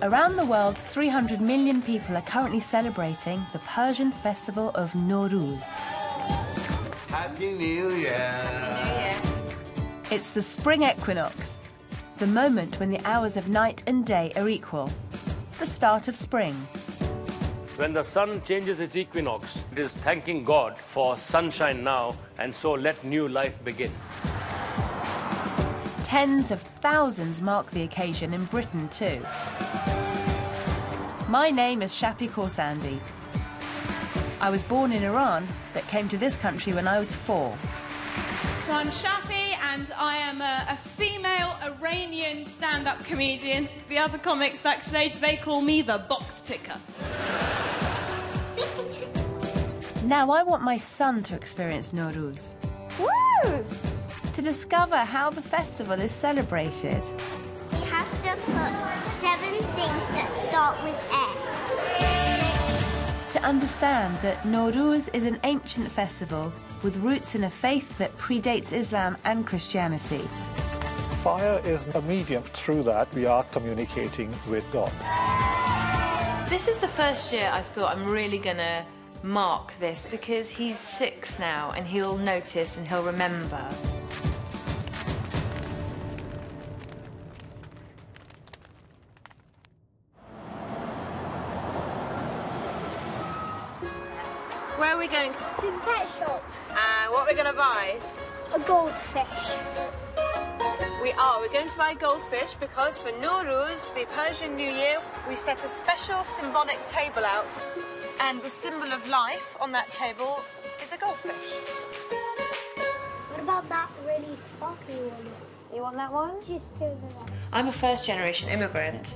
Around the world, 300 million people are currently celebrating the Persian festival of Nowruz. Happy New Year! Happy New Year. It's the spring equinox, the moment when the hours of night and day are equal, the start of spring. When the sun changes its equinox, it is thanking God for sunshine now, and so let new life begin. Tens of thousands mark the occasion in Britain too. My name is Shapi Khorsandi. I was born in Iran, but came to this country when I was 4. So I'm Shapi, and I am a female Iranian stand-up comedian. The other comics backstage, they call me the box ticker. Now I want my son to experience Nowruz. Woo! To discover how the festival is celebrated. You have to put 7 things that start with S. To understand that Nowruz is an ancient festival with roots in a faith that predates Islam and Christianity. Fire is a medium. Through that, we are communicating with God. This is the first year I've thought I'm really going to mark this, because he's 6 now and he'll notice and he'll remember. Where are we going? To the pet shop. What are we going to buy? A goldfish. We're going to buy goldfish because for Nowruz, the Persian New Year, we set a special symbolic table out, and the symbol of life on that table is a goldfish. What about that really sparkly one? You want that one? Just over there. I'm a first-generation immigrant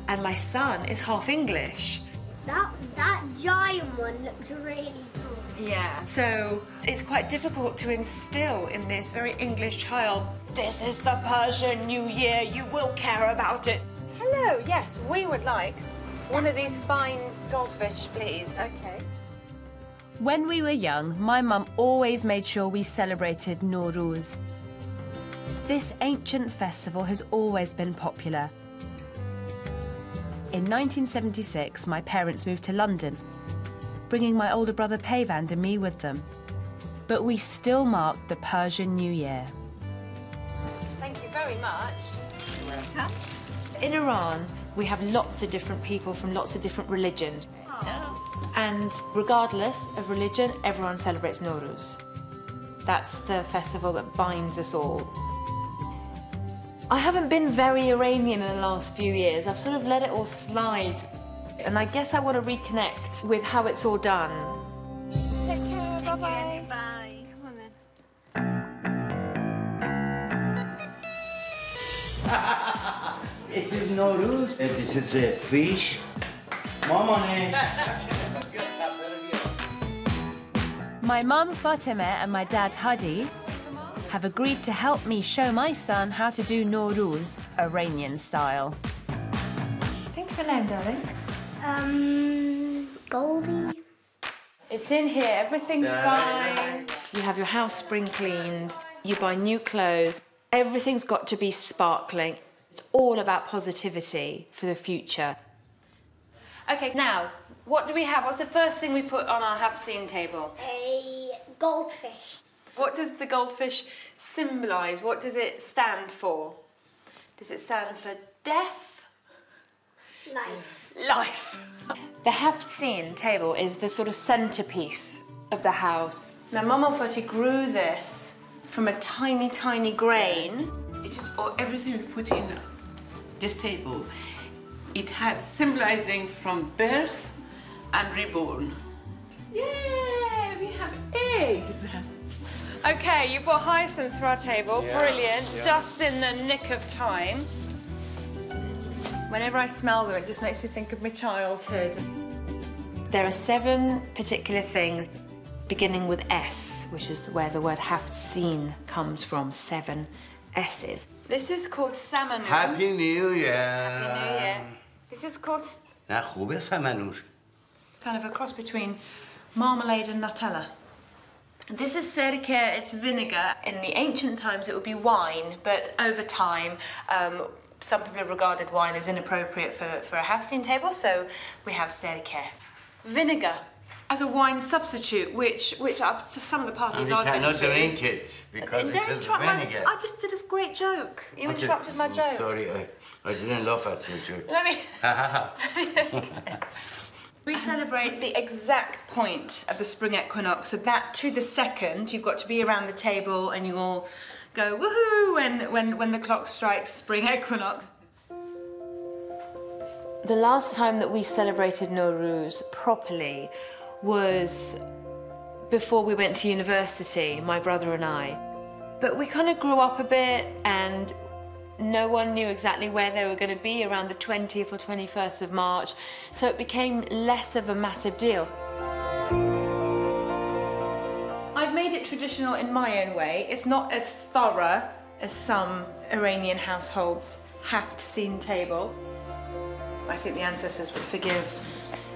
and my son is half English. That giant one looks really cool. Yeah. So it's quite difficult to instill in this very English child, this is the Persian New Year, you will care about it. Hello, yes, we would like one of these fine goldfish, please. Okay. When we were young, my mum always made sure we celebrated Nowruz. This ancient festival has always been popular. In 1976, my parents moved to London, bringing my older brother Peyvand and me with them. But we still mark the Persian New Year. Thank you very much. You're welcome. In Iran, we have lots of different people from lots of different religions. And regardless of religion, everyone celebrates Nowruz. That's the festival that binds us all. I haven't been very Iranian in the last few years. I've sort of let it all slide. And I guess I want to reconnect with how it's all done. Take care, bye-bye. Bye. Come on then. It is Nowruz. This is a fish. Mamanesh. My mum Fatemeh and my dad Hadi have agreed to help me show my son how to do Nowruz Iranian style. Think of a name, darling. Goldie. It's in here, everything's fine. You have your house spring cleaned, you buy new clothes, everything's got to be sparkling. It's all about positivity for the future. Okay, now, what do we have? What's the first thing we put on our have-seen table? A goldfish. What does the goldfish symbolise? What does it stand for? Does it stand for death? Life. Life. The have-seen table is the sort of centrepiece of the house. Now, Mama Fati grew this from a tiny, tiny grain. It is everything we put in this table. It has symbolizing from birth and reborn. Yeah, we have eggs. Okay, you brought hyacinths for our table. Yeah. Brilliant. Yeah. Just in the nick of time. Whenever I smell them, it just makes me think of my childhood. There are 7 particular things, beginning with S, which is where the word have-seen comes from, 7 S's. This is called Samanoush. Happy New Year. Happy New Year. This is called... نه خوبه سمنوش. Kind of a cross between marmalade and Nutella. This is sirke, it's vinegar. In the ancient times it would be wine, but over time some people have regarded wine as inappropriate for a Hafseen table, so we have sirke. Vinegar as a wine substitute, which up to some of the parties I've been to... And we cannot drink it because it is vinegar. I just did a great joke. You interrupted my joke. Sorry, I didn't laugh at your joke. Let me... We celebrate the exact point of the spring equinox, so that to the second you've got to be around the table and you all go woohoo when the clock strikes spring equinox. The last time that we celebrated Nowruz properly was before we went to university, my brother and I. But we kind of grew up a bit and no one knew exactly where they were going to be around the 20th or 21st of March, so it became less of a massive deal. I've made it traditional in my own way. It's not as thorough as some Iranian households' Hafseen table. I think the ancestors would forgive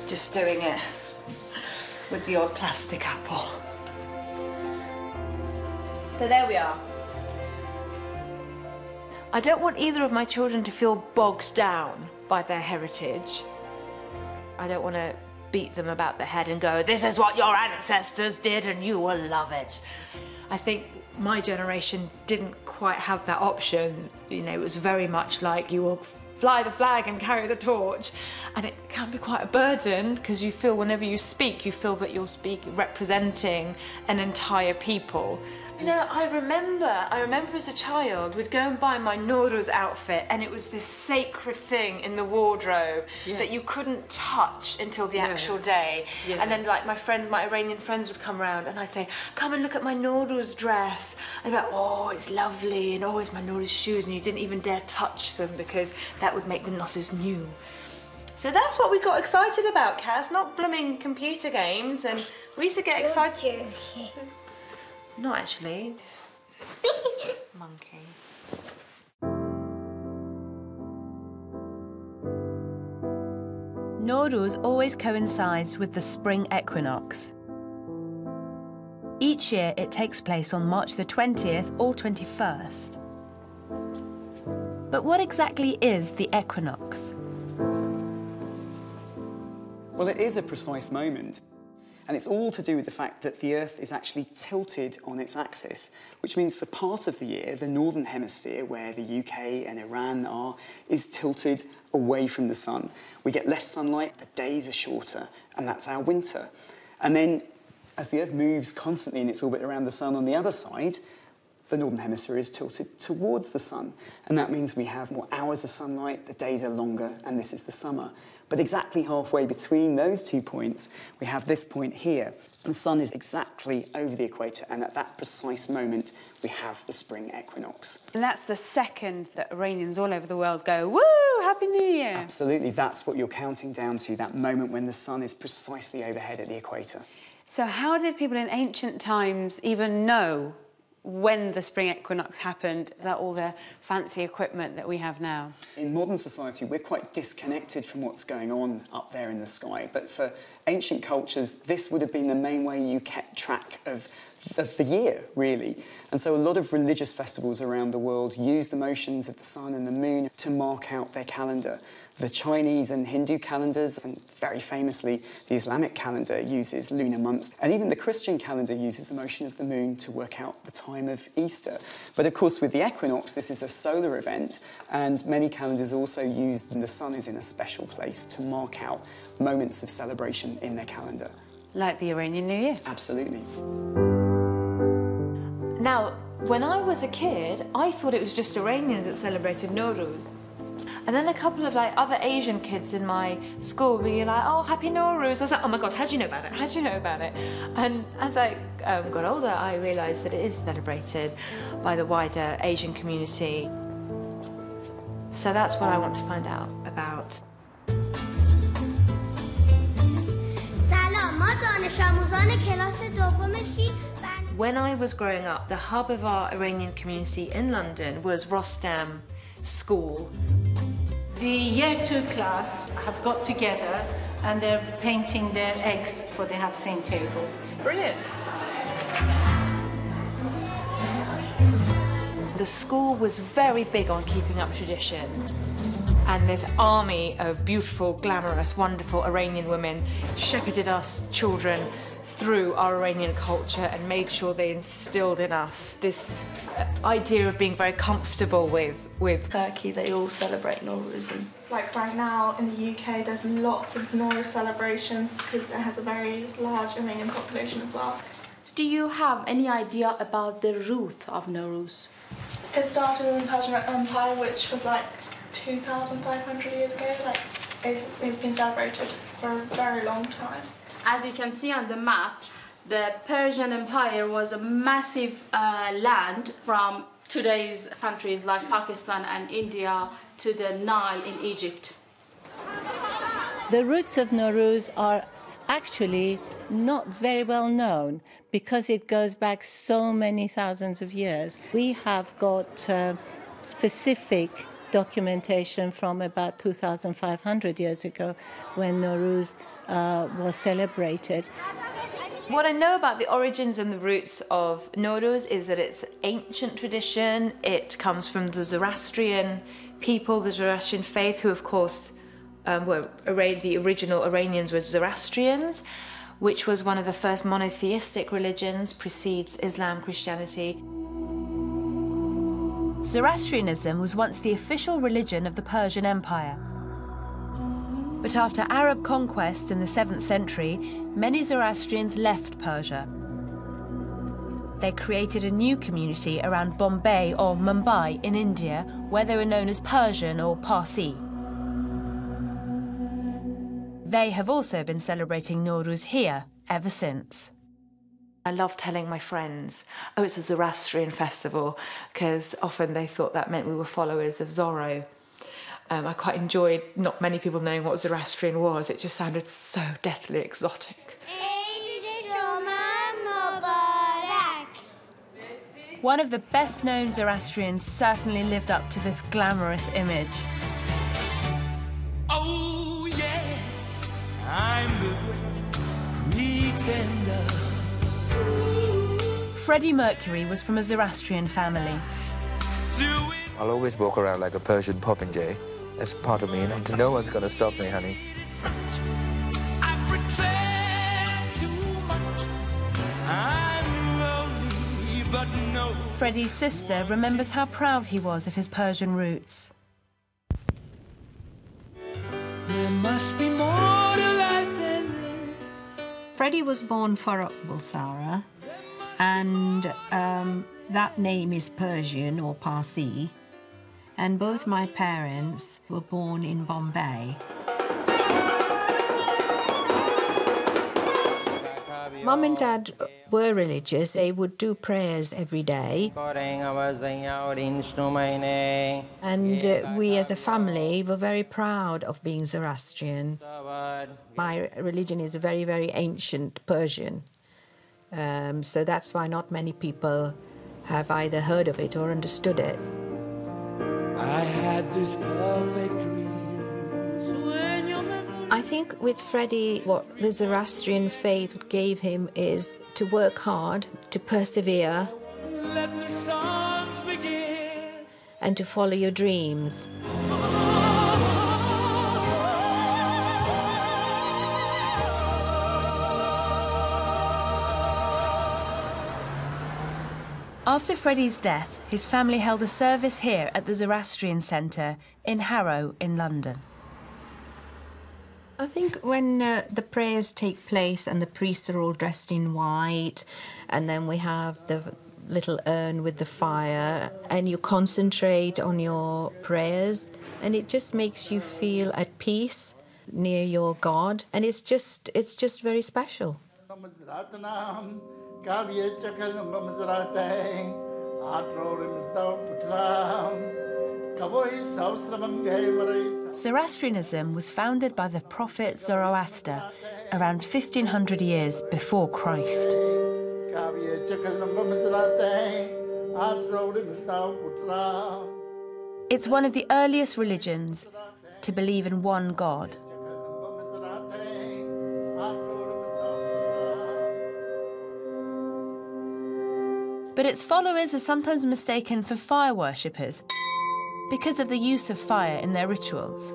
just doing it with the odd plastic apple. So there we are. I don't want either of my children to feel bogged down by their heritage. I don't want to beat them about the head and go, this is what your ancestors did and you will love it. I think my generation didn't quite have that option. You know, it was very much like you will fly the flag and carry the torch. And it can be quite a burden because you feel whenever you speak, you feel that you're representing an entire people. You know, I remember as a child, we'd go and buy my Nowruz outfit and it was this sacred thing in the wardrobe that you couldn't touch until the actual day. Yeah. And then like my Iranian friends would come around and I'd say, come and look at my Nowruz dress. And they'd be like, oh, it's lovely, and oh, it's my Nowruz shoes, and you didn't even dare touch them because that would make them not as new. So that's what we got excited about, Kaz, not blooming computer games, and we used to get excited. Not actually. Monkey. Nowruz always coincides with the spring equinox. Each year it takes place on March the 20th or 21st. But what exactly is the equinox? Well, it is a precise moment. And it's all to do with the fact that the Earth is actually tilted on its axis, which means for part of the year, the northern hemisphere, where the UK and Iran are, is tilted away from the sun. We get less sunlight, the days are shorter, and that's our winter. And then, as the Earth moves constantly in its orbit around the sun on the other side, the northern hemisphere is tilted towards the sun. And that means we have more hours of sunlight, the days are longer, and this is the summer. But exactly halfway between those 2 points, we have this point here. The sun is exactly over the equator, and at that precise moment, we have the spring equinox. And that's the second that Iranians all over the world go, woo, Happy New Year. Absolutely, that's what you're counting down to, that moment when the sun is precisely overhead at the equator. So how did people in ancient times even know when the spring equinox happened, that all the fancy equipment that we have now? In modern society, we're quite disconnected from what's going on up there in the sky. But for ancient cultures, this would have been the main way you kept track of the year, really. And so a lot of religious festivals around the world use the motions of the sun and the moon to mark out their calendar. The Chinese and Hindu calendars, and very famously, the Islamic calendar uses lunar months. And even the Christian calendar uses the motion of the moon to work out the time of Easter. But of course, with the equinox, this is a solar event, and many calendars also use the sun is in a special place to mark out moments of celebration in their calendar. Like the Iranian New Year? Absolutely. Now, when I was a kid, I thought it was just Iranians that celebrated Nowruz. And then a couple of other Asian kids in my school were like, oh, Happy Nowruz. I was like, oh my God, how do you know about it? How do you know about it? And as I got older, I realised that it is celebrated by the wider Asian community. So that's what I want to find out about. When I was growing up, the hub of our Iranian community in London was Rostam School. The Year 2 class have got together and they're painting their eggs for the Hafseen table. Brilliant. The school was very big on keeping up tradition. And this army of beautiful, glamorous, wonderful Iranian women shepherded us children through our Iranian culture and made sure they instilled in us this idea of being very comfortable with Turkey. They all celebrate Nowruz. It's like right now in the UK there's lots of Nowruz celebrations because it has a very large Iranian population as well. Do you have any idea about the root of Nowruz? It started in the Persian Empire, which was like 2,500 years ago. Like it's been celebrated for a very long time. As you can see on the map, the Persian Empire was a massive land from today's countries like Pakistan and India to the Nile in Egypt. The roots of Nowruz are actually not very well known because it goes back so many thousands of years. We have got specific documentation from about 2,500 years ago when Nowruz was celebrated. What I know about the origins and the roots of Nowruz is that it's ancient tradition. It comes from the Zoroastrian people, the Zoroastrian faith, who of course the original Iranians were Zoroastrians, which was one of the first monotheistic religions, precedes Islam, Christianity. Zoroastrianism was once the official religion of the Persian Empire. But after Arab conquest in the 7th century, many Zoroastrians left Persia. They created a new community around Bombay or Mumbai in India, where they were known as Persian or Parsi. They have also been celebrating Nowruz here ever since. I love telling my friends, oh, it's a Zoroastrian festival, because often they thought that meant we were followers of Zorro. I quite enjoyed not many people knowing what Zoroastrian was. It just sounded so deathly exotic. One of the best-known Zoroastrians certainly lived up to this glamorous image. Oh, yes, I'm the great pretender. Freddie Mercury was from a Zoroastrian family. I'll always walk around like a Persian popinjay. That's part of me, and no one's going to stop me, honey. Freddie's sister remembers how proud he was of his Persian roots. There must be more to life than this. Freddie was born Farrokh Bulsara, and that name is Persian or Parsi. And both my parents were born in Bombay. Mum and Dad were religious. They would do prayers every day. And we as a family were very proud of being Zoroastrian. My religion is a very, very ancient Persian. So that's why not many people have either heard of it or understood it. I had this perfect dream. I think with Freddie, what the Zoroastrian faith gave him is to work hard, to persevere, Let the songs begin. and to follow your dreams. After Freddie's death, his family held a service here at the Zoroastrian Centre in Harrow in London. I think when the prayers take place and the priests are all dressed in white, and then we have the little urn with the fire, and you concentrate on your prayers, and it just makes you feel at peace near your God, and it's just very special. Zoroastrianism was founded by the prophet Zoroaster around 1500 years before Christ. It's one of the earliest religions to believe in one God. But its followers are sometimes mistaken for fire worshippers because of the use of fire in their rituals.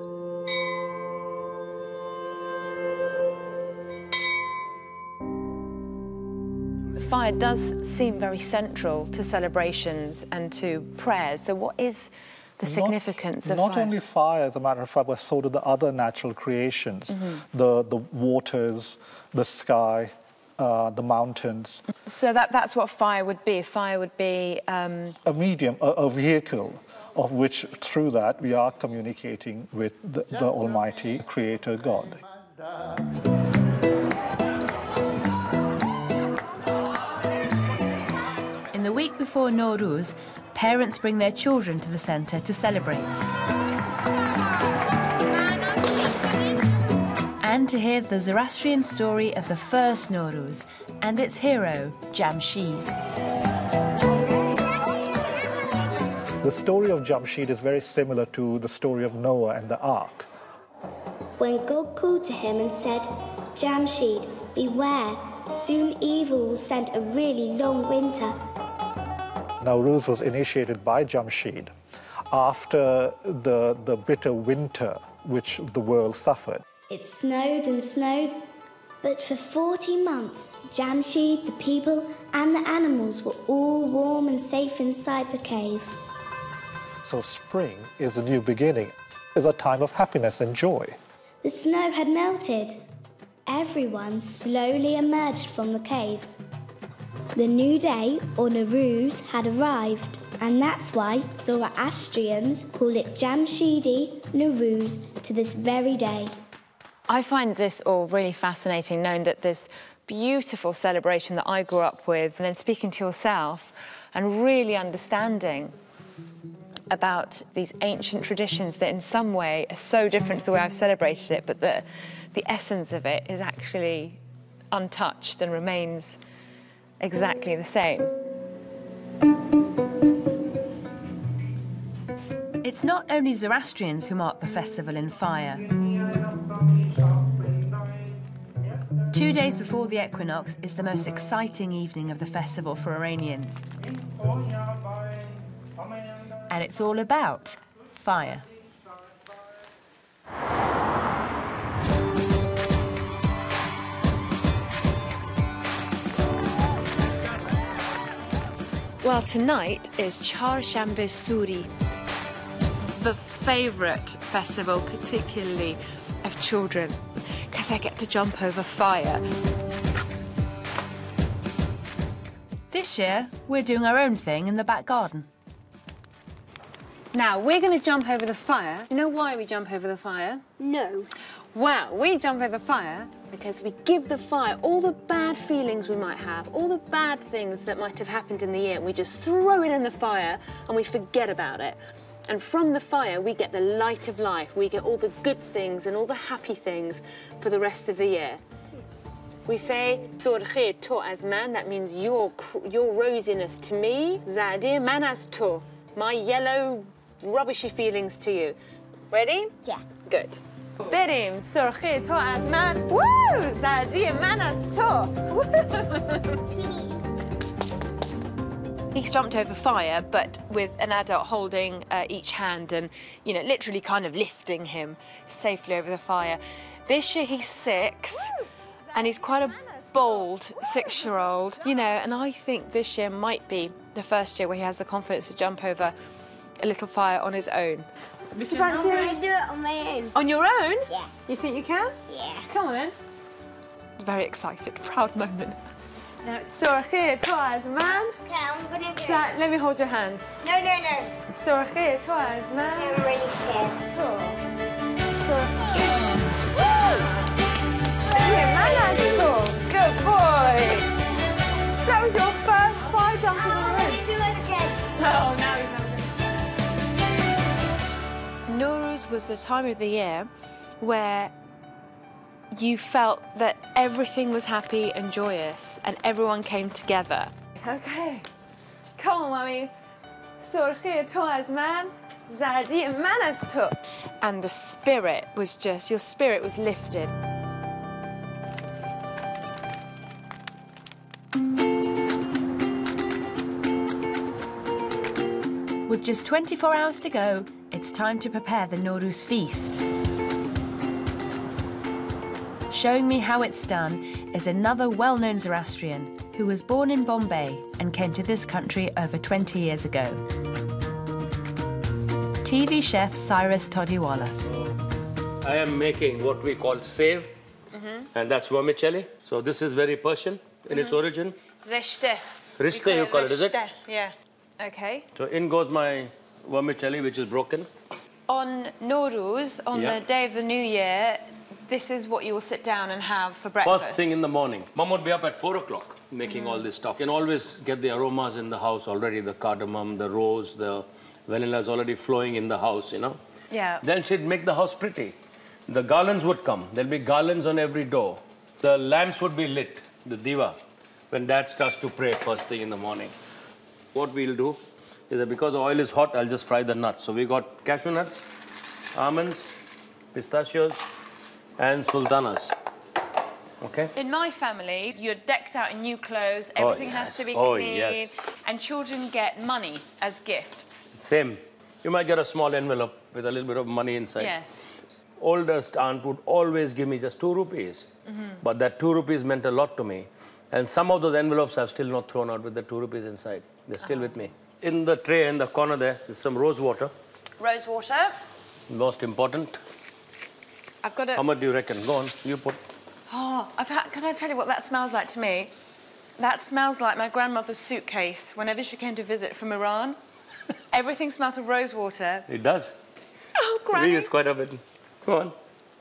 Fire does seem very central to celebrations and to prayers. So what is the significance of fire? Not only fire, as a matter of fact, but so do the other natural creations, the waters, the sky, the mountains. So that's what fire would be. Fire would be... a medium, a vehicle, of which through that we are communicating with the Almighty Creator God. In the week before Nowruz, parents bring their children to the centre to celebrate. And to hear the Zoroastrian story of the first Nowruz and its hero, Jamshid. The story of Jamshid is very similar to the story of Noah and the Ark. When God called to him and said, "Jamshid, beware, soon evil will send a really long winter." Nowruz was initiated by Jamshid after the bitter winter which the world suffered. It snowed and snowed, but for 40 months, Jamshid, the people and the animals were all warm and safe inside the cave. So spring is a new beginning, is a time of happiness and joy. The snow had melted. Everyone slowly emerged from the cave. The new day, or Nowruz, had arrived, and that's why Zoroastrians call it Jamshidi Nowruz to this very day. I find this all really fascinating, knowing that this beautiful celebration that I grew up with, and then speaking to yourself and really understanding about these ancient traditions that in some way are so different to the way I've celebrated it, but the essence of it is actually untouched and remains exactly the same. It's not only Zoroastrians who mark the festival in fire. 2 days before the equinox is the most exciting evening of the festival for Iranians. And it's all about fire. Well, tonight is Charshambe Suri, the favourite festival, particularly of children, because they get to jump over fire. This year, we're doing our own thing in the back garden. Now, we're going to jump over the fire. You know why we jump over the fire? No. Well, we jump over the fire because we give the fire all the bad feelings we might have, all the bad things that might have happened in the year. We just throw it in the fire and we forget about it. And from the fire, we get the light of life. We get all the good things and all the happy things for the rest of the year. We say, "Sorkhir to as man," that means your rosiness to me. Zadir man as to, my yellow, rubbishy feelings to you. Ready? Yeah. Good. بریم سرخی تو از من زردی من از تو. He's jumped over fire, but with an adult holding each hand and, you know, literally kind of lifting him safely over the fire. This year he's 6, and he's quite a bold 6-year-old, you know, and I think this year might be the first year where he has the confidence to jump over a little fire on his own. Do you fancy it? Do it on my own. On your own? Yeah. You think you can? Yeah. Come on then. Very excited, proud moment. Now it's Sorkhir to as man. Okay, I'm gonna do it. Let me hold your hand. No. Sorkhir to as man. I'm really scared. Good boy. That was your first fire jump in the room. Do it again. Oh, now he's having Nowruz was the time of the year where you felt that everything was happy and joyous and everyone came together. Okay. Come on, Mummy. Sorkhir to as man. Zadi man as to. And the spirit was just, your spirit was lifted. With just 24 hours to go, it's time to prepare the Nowruz feast. Showing me how it's done is another well-known Zoroastrian who was born in Bombay and came to this country over 20 years ago. TV chef Cyrus Todiwala. I am making what we call save, and that's vermicelli. So this is very Persian in its origin. Rishte. Rishte, you call it, is it? Yeah. Okay. So in goes my vermicelli, which is broken. On Nowruz, on the day of the New Year, this is what you will sit down and have for breakfast. First thing in the morning. Mom would be up at 4 o'clock making all this stuff. You can always get the aromas in the house already. The cardamom, the rose, the vanilla is already flowing in the house, you know. Yeah. Then she'd make the house pretty. The garlands would come. There'll be garlands on every door. The lamps would be lit, the diva, when Dad starts to pray first thing in the morning. What we'll do is that because the oil is hot, I'll just fry the nuts. So we got cashew nuts, almonds, pistachios, and sultanas. Okay? In my family, you're decked out in new clothes, everything has to be clean, and children get money as gifts. Same. You might get a small envelope with a little bit of money inside. Yes. Oldest aunt would always give me just 2 rupees. But that 2 rupees meant a lot to me. And some of those envelopes I've still not thrown out with the 2 rupees inside. They're still with me. In the tray in the corner there is some rose water. Rose water. Most important. I've got it. How much do you reckon? Go on, you put. Oh, can I tell you what that smells like to me? That smells like my grandmother's suitcase whenever she came to visit from Iran. Everything smells of rose water. It does. Oh, Granny. We use quite a bit. Go on.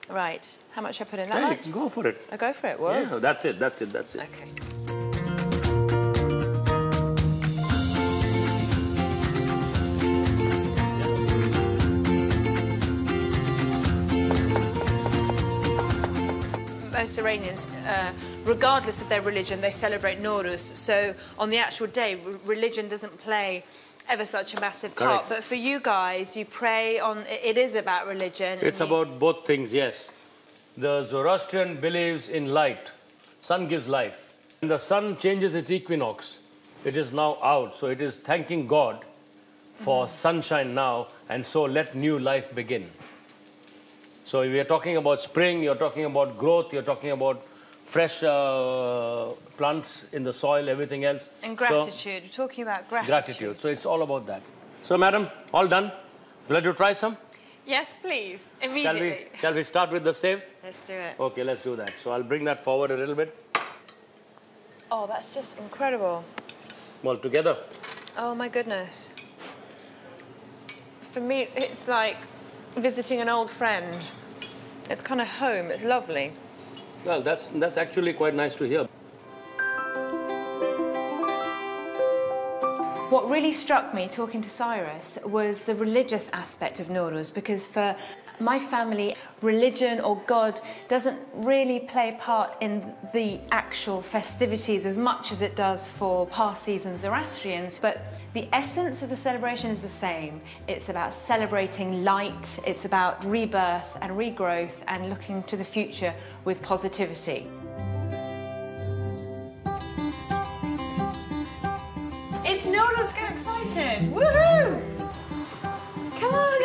Right. How much should I put in? That Hey, much? go for it. I go for it. Whoa. Yeah, that's it, that's it, that's it. Okay. Most Iranians, regardless of their religion, they celebrate Nowruz. So on the actual day, religion doesn't play ever such a massive part. Correct. But for you guys, you pray on. It is about religion. It's about both things, yes. The Zoroastrian believes in light. Sun gives life. When the sun changes its equinox, it is now out. So it is thanking God for sunshine now, and so let new life begin. So we are talking about spring, you're talking about growth, you're talking about fresh plants in the soil, everything else. And gratitude. We're talking about gratitude. Gratitude. So it's all about that. So, madam, all done? Let you try some? Yes, please. Immediately. Shall we start with the save? Let's do it. Okay, let's do that. So I'll bring that forward a little bit. Oh, that's just incredible. All together. Oh, my goodness. For me, it's like visiting an old friend. It's kind of home. It's lovely. Well, that's actually quite nice to hear. What really struck me talking to Cyrus was the religious aspect of Nowruz, because for my family, religion or God doesn't really play a part in the actual festivities as much as it does for Parsis and Zoroastrians. But the essence of the celebration is the same. It's about celebrating light, it's about rebirth and regrowth and looking to the future with positivity. It's Nowruz, get excited! Woohoo! Come on!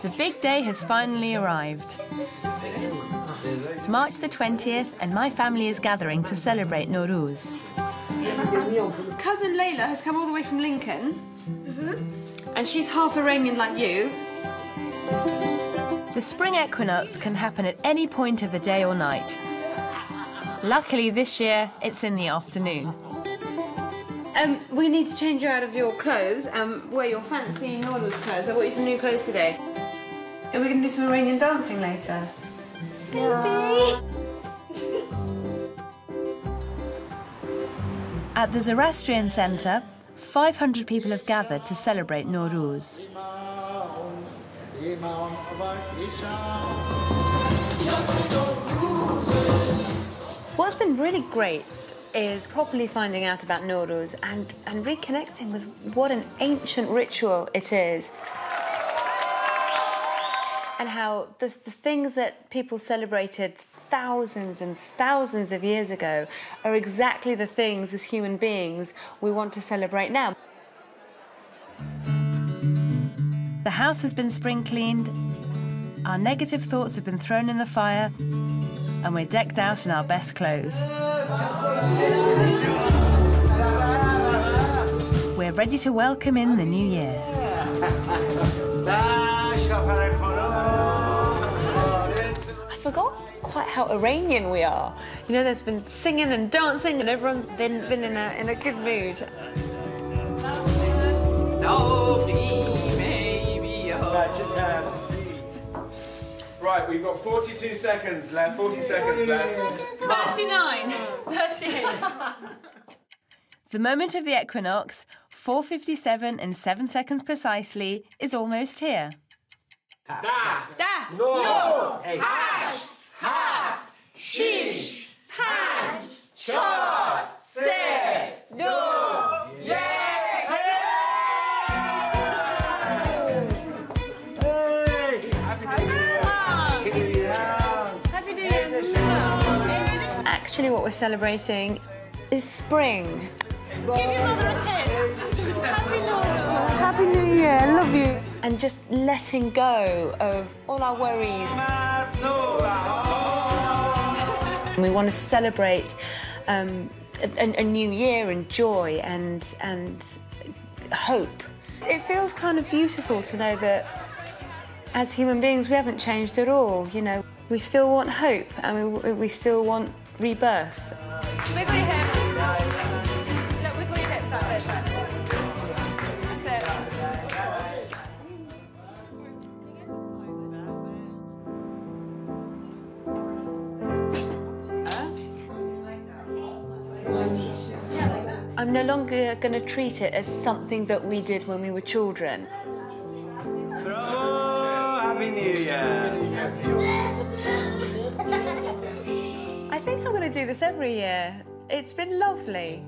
The big day has finally arrived. It's March the 20th and my family is gathering to celebrate Nowruz. Cousin Layla has come all the way from Lincoln. And she's half Iranian like you. The spring equinox can happen at any point of the day or night. Luckily this year, it's in the afternoon. We need to change you out of your clothes and wear your fancy Nowruz clothes. I bought you some new clothes today. Are we going to do some Iranian dancing later? No. At the Zoroastrian Centre, 500 people have gathered to celebrate Nowruz. What's been really great is properly finding out about Nowruz and reconnecting with what an ancient ritual it is. And how the things that people celebrated thousands and thousands of years ago are exactly the things as human beings we want to celebrate now. The house has been spring cleaned, our negative thoughts have been thrown in the fire, and we're decked out in our best clothes. We're ready to welcome in the new year. I forgot quite how Iranian we are. You know, there's been singing and dancing, and everyone's been in a good mood. Right, we've got 42 seconds left. 40 seconds left. 39. 38. The moment of the equinox, 4:57 and 7 seconds precisely, is almost here. Da. No. Hash. Half. Shish. Hand. Char. Se. Do. Actually, what we're celebrating is spring. Give your mother a kiss. Happy New Year. Happy New Year. I love you. And just letting go of all our worries. We want to celebrate a new year and joy and hope. It feels kind of beautiful to know that as human beings we haven't changed at all. You know, we still want hope and we still want rebirth. Wiggle your hips. Look, wiggle your hips like this. That's it. I'm no longer going to treat it as something that we did when we were children. Happy New Year! I think I'm going to do this every year. It's been lovely.